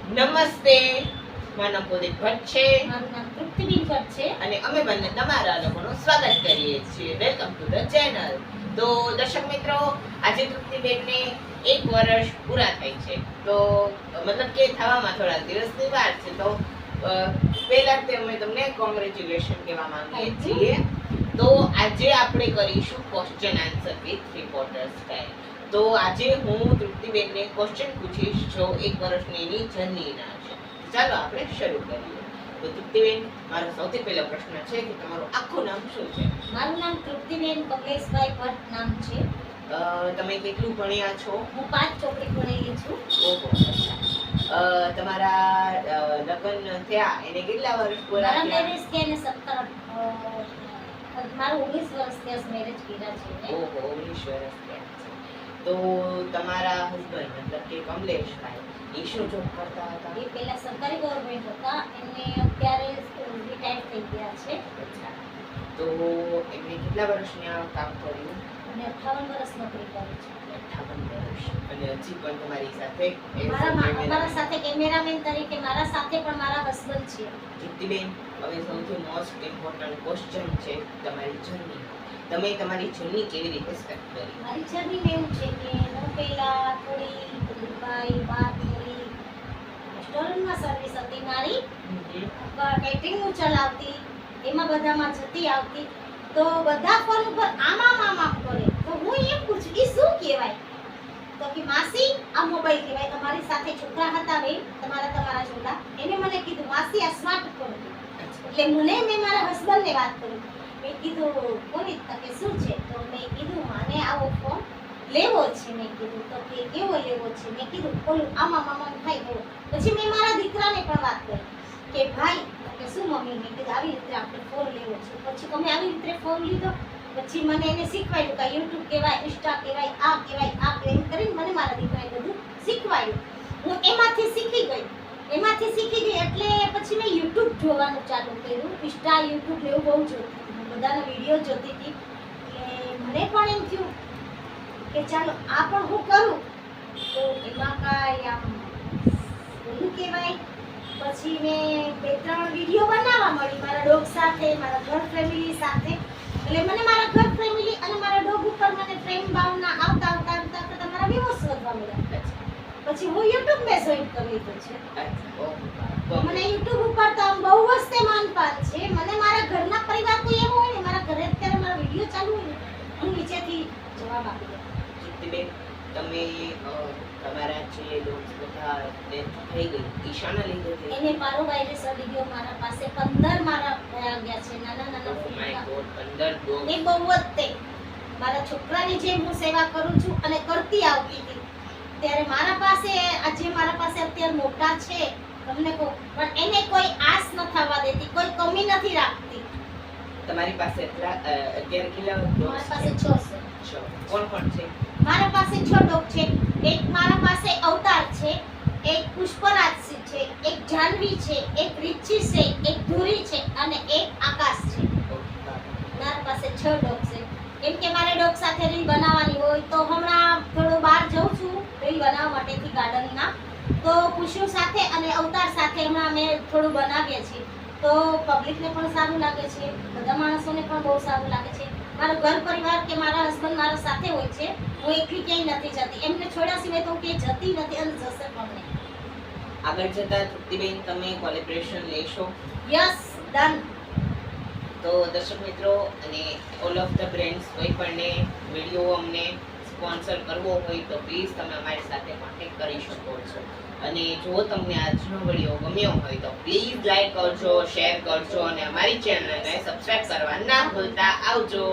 નમસ્તે, મારું નામ પુદિત ભટ્ટ છે. મારું નામ તૃપ્તિબેન ભટ્ટ છે અને અમે બંને તમારા લોકોનું સ્વાગત કરીએ છીએ. Welcome to the channel. તો દર્શક મિત્રો, આજે તૃપ્તિબેનને 1 વર્ષ પૂરા થાય છે. તો મતલબ કે થવામાં થોડા દિવસની વાર છે. તો પહેલા તે અમે તમને કોંગ્રેચ્યુલેશન કહેવા માંગીએ છીએ. તો આજે આપણે કરીશું question answer with reporter style. તો આજે હું તૃપ્તિબેનને ક્વેશ્ચન પૂછીશ જો 1 વર્ષની એની જર્નીના છે. ચાલો આપણે શરૂ કરીએ. તો તૃપ્તિબેન, મારો સૌથી પહેલો પ્રશ્ન છે કે તમારું આખું નામ શું છે? મારું નામ તૃપ્તિબેન કમલેશભાઈ ભટ્ટ નામ છે. તમે કેટલું ભણ્યા છો? હું 5 ચોપડી ભણેલી છું. ઓહો, અચ્છા. તમારા લગ્ન થયા એને કેટલા વર્ષ પૂરા મારા થયા? મેરેજ થયા ને 17 મારું 19 વર્ષ થયા મેરેજ કર્યા છે. ઓહો, 19 વર્ષ થયા છે. તો તમારા હસબન્ડ મતલબ કે કમલેશભાઈ એ શું જોબ કરતા હતા? એ પહેલા સરકારી ગવર્નમેન્ટ હતા, એમને અત્યારે રિટાયર થઈ ગયા છે. અચ્છા. તો એમને કેટલા વર્ષની આ કામ કર્યું? અને 58 વર્ષ નોકરી કરી છે. 58 વર્ષ. અને હજી પણ તમારી સાથે મારા સાથે કેમેરામેન તરીકે મારા સાથે પણ મારા હસબન્ડ છે. તૃપ્તિબેન, હવે સૌથી મોસ્ટ ઇમ્પોર્ટન્ટ ક્વેશ્ચન છે તમારી જર્ની. તમે તમારી જર્ની કેવી રીતે સ્ટાર્ટ કરી? મારી જર્ની એવું છે કે હું પહેલા થોડી દુબઈ વાત કરી, રેસ્ટોરન્ટમાં સર્વિસ હતી મારી, કેટરિંગનું ચલાવતી, એમાં બધામાં જતી આવતી. તો બધા ફોન ઉપર આમાં કરે તો હું એમ પૂછું કે શું કહેવાય? તો કે માસી આ મોબાઈલ કહેવાય. તમારી સાથે છોકરા હતા બે તમારા છોકરા, એને મને કીધું માસી આ સ્માર્ટફોન. એટલે મેં મારા હસબન્ડને વાત કરી. મેં કીધું કોની કે શું છે? તો મેં કીધું મને આવો ફોન લેવો છે. મેં કીધું તો કે કેવો લેવો છે? મેં કીધું ઓલું આમાં થાય એવો. પછી મેં મારા દીકરાને પણ વાત કરી કે ભાઈ કે શું મમ્મી? મેં કીધું આવી રીતે આપણે ફોન લેવો છે. પછી અમે આવી રીતે ફોન લીધો. પછી મને એને શીખવાડ્યું કે યુટ્યુબ કહેવાય, ઇન્સ્ટા કહેવાય, આ કહેવાય, આ કહેવાય. એમ કરીને મને મારા દીકરાએ બધું શીખવાડ્યું. હું એમાંથી શીખી ગઈ એટલે પછી મેં યુટ્યુબ જોવાનું ચાલુ કર્યું. ઇન્સ્ટા, યુટ્યુબ એવું બહુ જોતી હતી, બધાના વિડીયો જોતી હતી. એટલે મને પણ એમ થયું કે ચાલો આ પણ હું કરું. તો એમાં કાંઈ આમ ઓલું કહેવાય. પછી મેં 2-3 વિડીયો બનાવવા મળી મારા ડોગ સાથે, મારા ઘર ફેમિલી સાથે. એટલે મને મારા ઘર ફેમિલી અને મારા ડોગ ઉપર મને પ્રેમ ભાવના આવતા મારા વ્યૂઝ વધવા મળ્યા. પછી હું યુટ્યુબ મેં જોઈન કરી લીધું છે. મને યુટ્યુબ ઉપર તો આમ બહુ જ તે માનપાન છે. મને મારા ઘરના પરિવાર કોઈ એવો હોય ને, મારા ઘરે અત્યારે મારા વિડીયો ચાલુ હોય ને, હું નીચેથી જવાબ આપી દઉં. તૃપ્તિબેન, તમે તમારા જે ડોગ્સ બધા ડેથ થઈ ગઈ ઈશાના લીધે થઈ? એને પારો વાયરસ અડી ગયો. મારા પાસે 15 મારા ગયા છે, નાના Oh my God, 15 ડોગ. એ બહુ જ તે મારા છોકરાની જેમ હું સેવા કરું છું અને કરતી આવતી હતી. ત્યારે મારા પાસે અત્યારે મોટા છે તમને કહું, પણ એને કોઈ આસ ન થવા દેતી, કોઈ કમી નથી રાખતી. તમારી પાસે અત્યારે કેટલા મારા ડોગ્સ પાસે છે? 6 છે. કોણ છે? મારા પાસે 6 ડોગ છે. એક મારા પાસે અવતાર છે, એક પુષ્પરાજસિંહ છે, એક જાનવી છે, એક રીચી છે, એક ધુરી છે અને એક આકાશ છે. મારા પાસે 6 ડોગ છે. કેમ કે મારે ડોગ સાથે રીલ બનાવવાની હોય તો હમણાં થોડો બહાર જઉં છું રીલ બનાવવા માટેથી ગાર્ડનમાં. તો પુષ્પુ સાથે અને અવતાર સાથે હમણાં અમે થોડું બનાવીએ છીએ. તો પબ્લિકને પણ સારું લાગે છે, બધા માણસોને પણ બહુ સારું લાગે છે. મારો ઘર પરિવાર કે મારા હસબન્ડ મારા સાથે હોય છે. હું એકલી ક્યાંય નથી જતી. એમને છોડ્યા સિવાય તો હું ક્યાંય જતી નથી અને જશે પણ નહીં. આગળ જતા તૃપ્તિબેન તમે કોલેબોરેશન લેશો? Yes, done. તો દર્શક મિત્રો અને ઓલ ઓફ ધ બ્રેન્ડ્સ કોઈ પણને વિડીયો અમને સ્પોન્સર કરવો હોય તો પ્લીઝ તમે અમારી સાથે કોન્ટેક્ટ કરી શકો છો. અને જો તમને આજનો વિડીયો ગમ્યો હોય તો પ્લીઝ લાઈક કરજો, શેર કરજો અને અમારી ચેનલને સબસ્ક્રાઇબ કરવા ના ભૂલતા. આવજો.